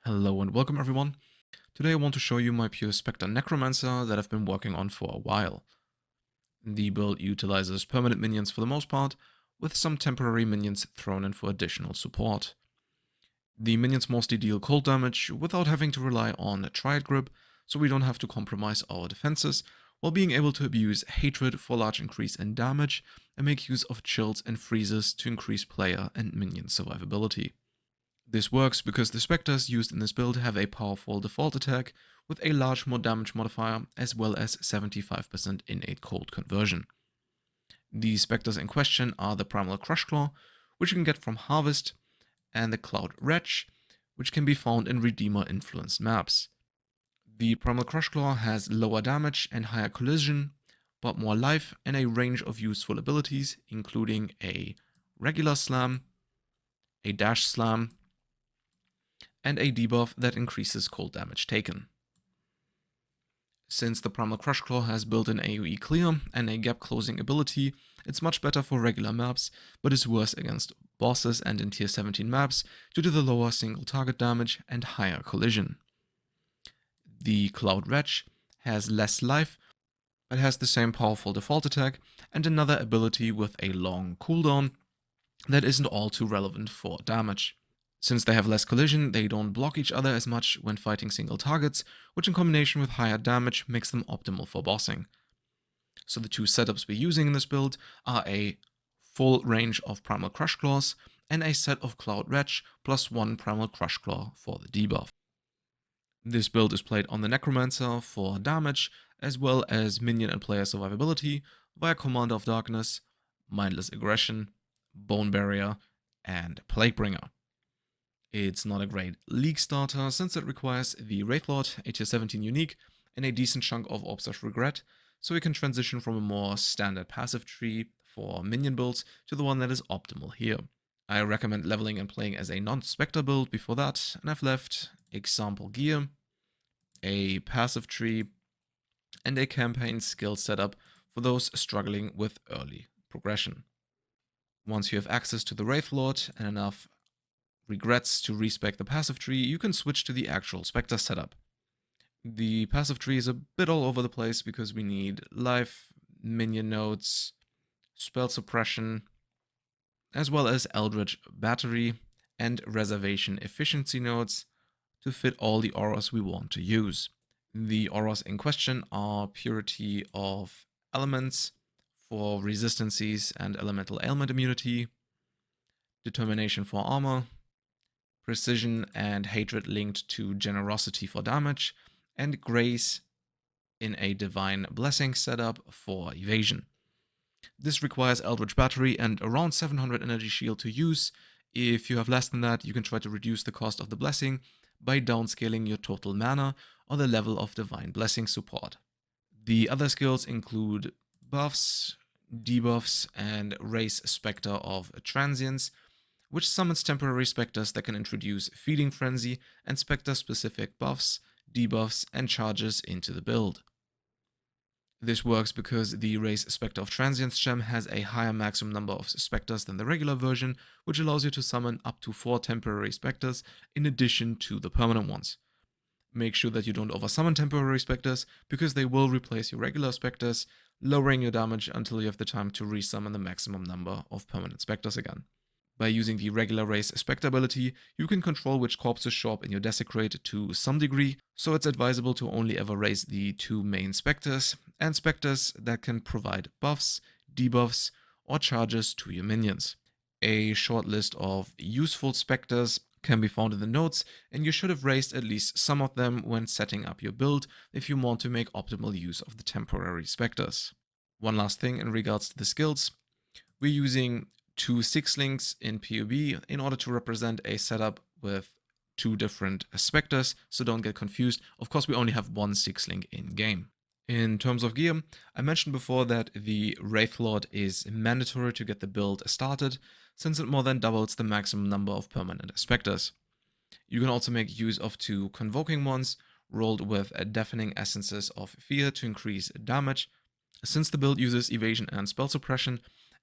Hello and welcome everyone. Today I want to show you my pure Spectre Necromancer that I've been working on for a while. The build utilizes permanent minions for the most part, with some temporary minions thrown in for additional support. The minions mostly deal cold damage without having to rely on Triad Grip, so we don't have to compromise our defenses, while being able to abuse Hatred for large increase in damage and make use of chills and freezes to increase player and minion survivability. This works because the Spectres used in this build have a powerful default attack with a large more damage modifier as well as 75% innate cold conversion. The Spectres in question are the Primal Crushclaw, which you can get from Harvest, and the Cloud Wretch, which can be found in Redeemer-influenced maps. The Primal Crushclaw has lower damage and higher collision, but more life and a range of useful abilities, including a regular slam, a dash slam, and a debuff that increases cold damage taken. Since the Primal Crushclaw has built-in AoE clear and a gap closing ability, it's much better for regular maps, but is worse against bosses and in tier 17 maps due to the lower single target damage and higher collision. The Cloud Wretch has less life, but has the same powerful default attack and another ability with a long cooldown that isn't all too relevant for damage. Since they have less collision, they don't block each other as much when fighting single targets, which in combination with higher damage makes them optimal for bossing. So the two setups we're using in this build are a full range of Primal Crushclaws and a set of Cloud Wretch plus one Primal Crushclaw for the debuff. This build is played on the Necromancer for damage, as well as minion and player survivability via Commander of Darkness, Mindless Aggression, Bone Barrier, and Plaguebringer. It's not a great league starter since it requires the Wraithlord, a tier 17 unique, and a decent chunk of Orbs of Regret, so we can transition from a more standard passive tree for minion builds to the one that is optimal here. I recommend leveling and playing as a non-Spectre build before that, and I've left example gear, a passive tree, and a campaign skill setup for those struggling with early progression. Once you have access to the Wraithlord and enough regrets to respec the passive tree, you can switch to the actual Spectre setup. The passive tree is a bit all over the place because we need life, minion nodes, spell suppression, as well as Eldritch Battery and Reservation Efficiency nodes to fit all the auras we want to use. The auras in question are Purity of Elements for resistances and elemental ailment immunity, Determination for armor, Precision and Hatred linked to Generosity for damage, and Grace in a Divine Blessing setup for evasion. This requires Eldritch Battery and around 700 energy shield to use. If you have less than that, you can try to reduce the cost of the blessing by downscaling your total mana or the level of Divine Blessing support. The other skills include buffs, debuffs, and Raise Spectre of Transience, which summons temporary specters that can introduce Feeding Frenzy and specter-specific buffs, debuffs, and charges into the build. This works because the Raise Spectre of Transience gem has a higher maximum number of specters than the regular version, which allows you to summon up to 4 temporary specters in addition to the permanent ones. Make sure that you don't oversummon temporary specters, because they will replace your regular specters, lowering your damage until you have the time to resummon the maximum number of permanent specters again. By using the regular Raise Spectre ability, you can control which corpses show up in your Desecrate to some degree, so it's advisable to only ever raise the 2 main specters, and specters that can provide buffs, debuffs, or charges to your minions. A short list of useful specters can be found in the notes, and you should have raised at least some of them when setting up your build if you want to make optimal use of the temporary specters. One last thing in regards to the skills, we're using 2 6-links in PoE in order to represent a setup with 2 different specters, so don't get confused. Of course, we only have 1 6-link in game. In terms of gear, I mentioned before that the Wraithlord is mandatory to get the build started, since it more than doubles the maximum number of permanent specters. You can also make use of 2 convoking ones, rolled with deafening essences of fear to increase damage, since the build uses evasion and spell suppression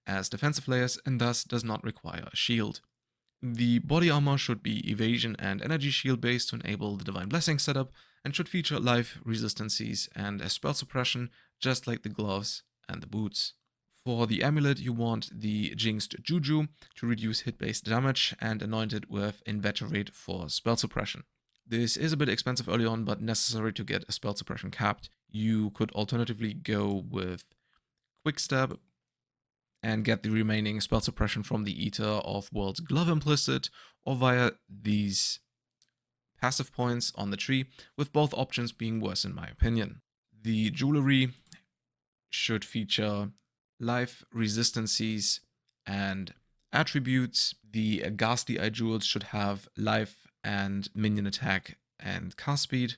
as defensive layers and thus does not require a shield. The body armor should be evasion and energy shield based to enable the Divine Blessing setup, and should feature life resistances and a spell suppression, just like the gloves and the boots. For the amulet, you want the Jinxed Juju to reduce hit-based damage and anoint it with Inveterate for spell suppression. This is a bit expensive early on, but necessary to get a spell suppression capped. You could alternatively go with Quick Stab and get the remaining spell suppression from the Eater of World's Glove implicit, or via these passive points on the tree, with both options being worse in my opinion. The jewelry should feature life, resistances, and attributes. The Ghastly Eye jewels should have life and minion attack and cast speed,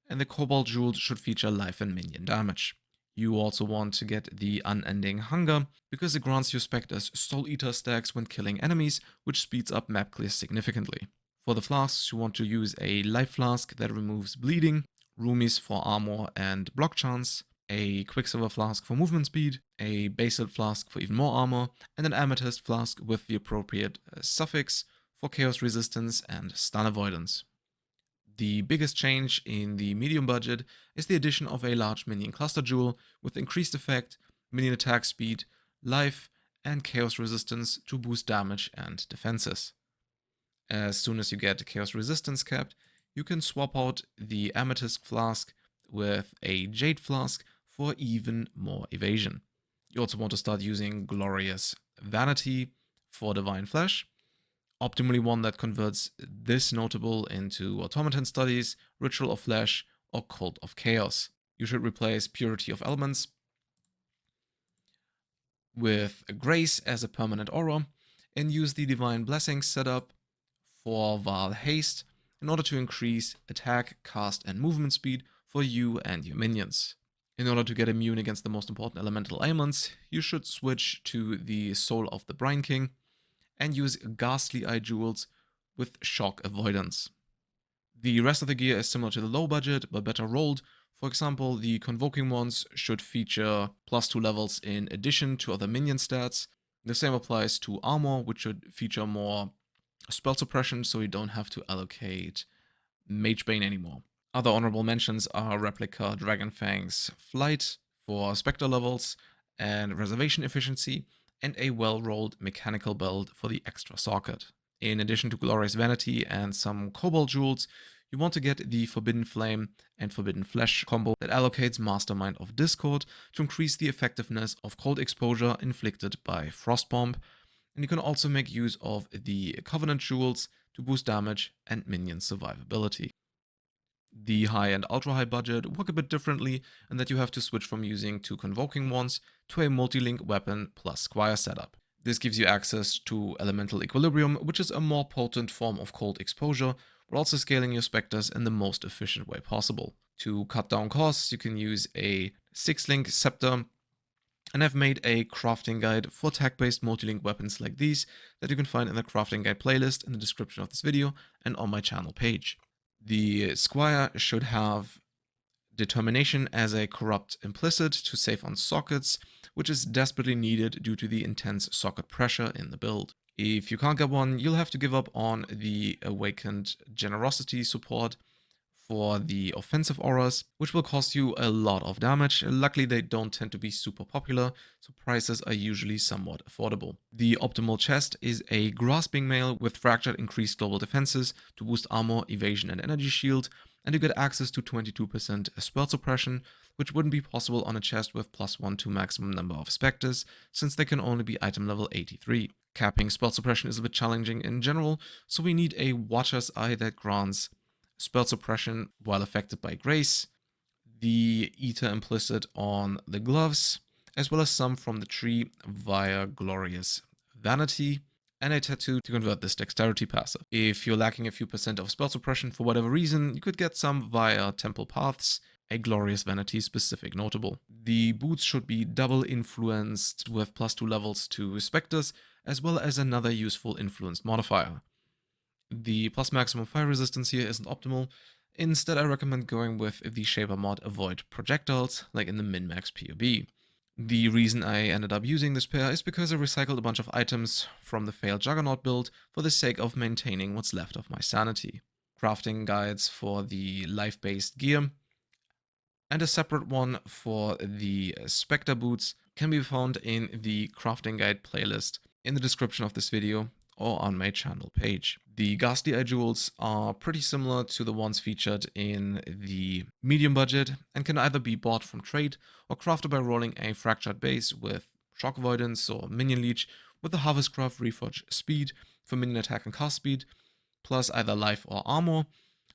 and the Cobalt jewels should feature life and minion damage. You also want to get the Unending Hunger, because it grants your Spectres Soul Eater stacks when killing enemies, which speeds up map clears significantly. For the flasks, you want to use a Life Flask that removes bleeding, Roomies for armor and block chance, a Quicksilver Flask for movement speed, a Basalt Flask for even more armor, and an Amethyst Flask with the appropriate suffix for chaos resistance and stun avoidance. The biggest change in the medium budget is the addition of a large minion cluster jewel with increased effect, minion attack speed, life, and chaos resistance to boost damage and defenses. As soon as you get chaos resistance capped, you can swap out the Amethyst Flask with a Jade Flask for even more evasion. You also want to start using Glorious Vanity for Divine Flesh, optimally one that converts this notable into Automaton Studies, Ritual of Flesh, or Cult of Chaos. You should replace Purity of Elements with Grace as a permanent aura, and use the Divine Blessing setup for Val Haste in order to increase attack, cast, and movement speed for you and your minions. In order to get immune against the most important elemental ailments, you should switch to the Soul of the Brine King and use Ghastly Eye jewels with shock avoidance. The rest of the gear is similar to the low budget, but better rolled. For example, the Convoking ones should feature +2 levels in addition to other minion stats. The same applies to armor, which should feature more spell suppression, so you don't have to allocate Magebane anymore. Other honorable mentions are Replica Dragonfang's Flight for Spectre levels and Reservation efficiency, and a well-rolled mechanical belt for the extra socket. In addition to Glorious Vanity and some Cobalt jewels, you want to get the Forbidden Flame and Forbidden Flesh combo that allocates Mastermind of Discord to increase the effectiveness of cold exposure inflicted by Frostbomb, and you can also make use of the Covenant jewels to boost damage and minion survivability. The high and ultra high budget work a bit differently in that you have to switch from using 2 Convoking ones to a multi-link weapon plus Squire setup. This gives you access to Elemental Equilibrium, which is a more potent form of cold exposure, but also scaling your Spectres in the most efficient way possible. To cut down costs, you can use a 6-link scepter, and I've made a crafting guide for tech-based multi-link weapons like these that you can find in the crafting guide playlist in the description of this video and on my channel page. The Squire should have Determination as a corrupt implicit to save on sockets, which is desperately needed due to the intense socket pressure in the build. If you can't get one, you'll have to give up on the Awakened Generosity support for the offensive auras, which will cost you a lot of damage. Luckily, they don't tend to be super popular, so prices are usually somewhat affordable. The optimal chest is a Grasping Mail with Fractured Increased Global Defenses to boost armor, evasion, and energy shield, and you get access to 22% spell suppression, which wouldn't be possible on a chest with +1 to maximum number of Spectres, since they can only be item level 83. Capping spell suppression is a bit challenging in general, so we need a Watcher's Eye that grants spell suppression while affected by Grace, the Eater implicit on the gloves, as well as some from the tree via Glorious Vanity, and a tattoo to convert this dexterity passive. If you're lacking a few percent of spell suppression for whatever reason, you could get some via Temple Paths, a Glorious Vanity specific notable. The boots should be double influenced with +2 levels to Spectres, as well as another useful influenced modifier. The plus maximum fire resistance here isn't optimal. Instead, I recommend going with the Shaper mod Avoid Projectiles, like in the min-max PoE. The reason I ended up using this pair is because I recycled a bunch of items from the failed Juggernaut build for the sake of maintaining what's left of my sanity. Crafting guides for the life-based gear and a separate one for the Spectre boots can be found in the crafting guide playlist in the description of this video or on my channel page. The Ghastly Eye jewels are pretty similar to the ones featured in the medium budget and can either be bought from trade or crafted by rolling a fractured base with shock avoidance or minion leech with the Harvestcraft Reforge speed for minion attack and cast speed, plus either life or armor,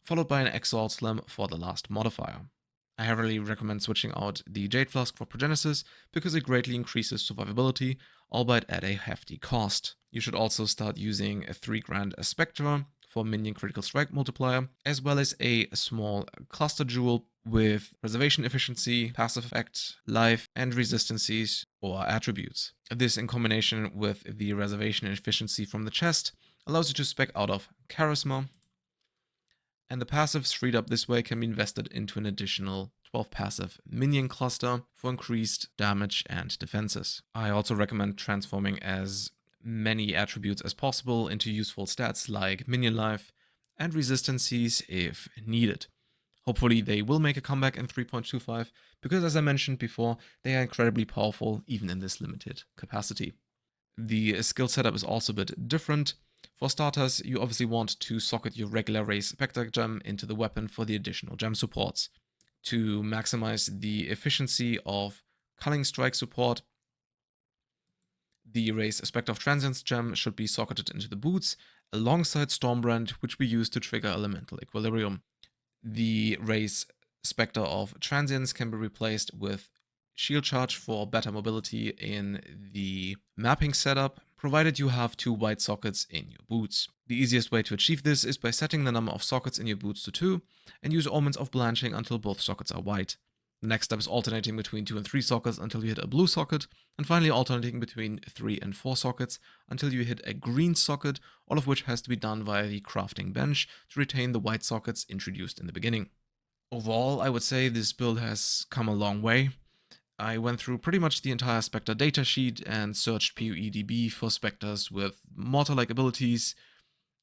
followed by an Exalt Slam for the last modifier. I heavily recommend switching out the Jade Flask for Progenesis because it greatly increases survivability, albeit at a hefty cost. You should also start using a 3 grand Spectre for minion critical strike multiplier, as well as a small cluster jewel with preservation efficiency, passive effect, life, and resistances or attributes. This, in combination with the reservation efficiency from the chest, allows you to spec out of Charisma, and the passives freed up this way can be invested into an additional 12 passive minion cluster for increased damage and defenses. I also recommend transforming as many attributes as possible into useful stats like minion life and resistances if needed. Hopefully they will make a comeback in 3.25 because, as I mentioned before, they are incredibly powerful even in this limited capacity. The skill setup is also a bit different. For starters, you obviously want to socket your regular race Spectre gem into the weapon for the additional gem supports. To maximize the efficiency of Culling Strike support, the race Spectre of Transience gem should be socketed into the boots alongside Stormbrand, which we use to trigger Elemental Equilibrium. The race Spectre of Transience can be replaced with Shield Charge for better mobility in the mapping setup, provided you have 2 white sockets in your boots. The easiest way to achieve this is by setting the number of sockets in your boots to 2 and use Omens of Blanching until both sockets are white. The next step is alternating between 2 and 3 sockets until you hit a blue socket, and finally alternating between 3 and 4 sockets until you hit a green socket, all of which has to be done via the crafting bench to retain the white sockets introduced in the beginning. Overall, I would say this build has come a long way. I went through pretty much the entire Spectre datasheet and searched PoEDB for Spectres with mortar-like abilities,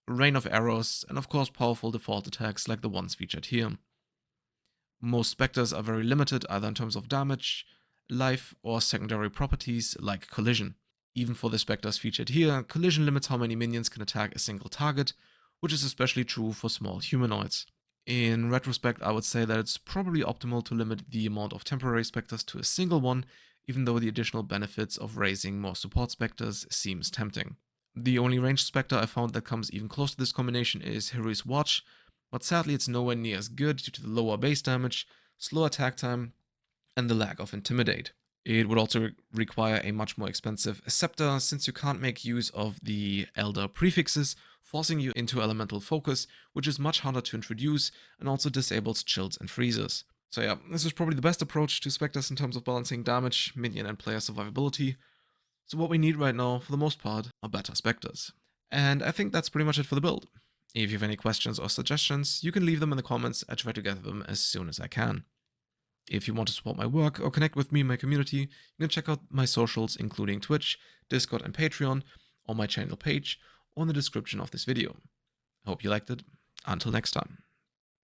rain of arrows, and of course powerful default attacks like the ones featured here. Most Spectres are very limited either in terms of damage, life, or secondary properties like collision. Even for the Spectres featured here, collision limits how many minions can attack a single target, which is especially true for small humanoids. In retrospect, I would say that it's probably optimal to limit the amount of temporary Spectres to a single one, even though the additional benefits of raising more support Spectres seems tempting. The only ranged Spectre I found that comes even close to this combination is Hero's Watch, but sadly it's nowhere near as good due to the lower base damage, slow attack time, and the lack of Intimidate. It would also require a much more expensive scepter since you can't make use of the Elder prefixes, forcing you into Elemental Focus, which is much harder to introduce and also disables chills and freezes. So yeah, this is probably the best approach to Spectres in terms of balancing damage, minion and player survivability. So what we need right now, for the most part, are better Spectres. And I think that's pretty much it for the build. If you have any questions or suggestions, you can leave them in the comments. I try to get them as soon as I can. If you want to support my work or connect with me and my community, you can check out my socials including Twitch, Discord and Patreon on my channel page or in the description of this video. I hope you liked it. Until next time.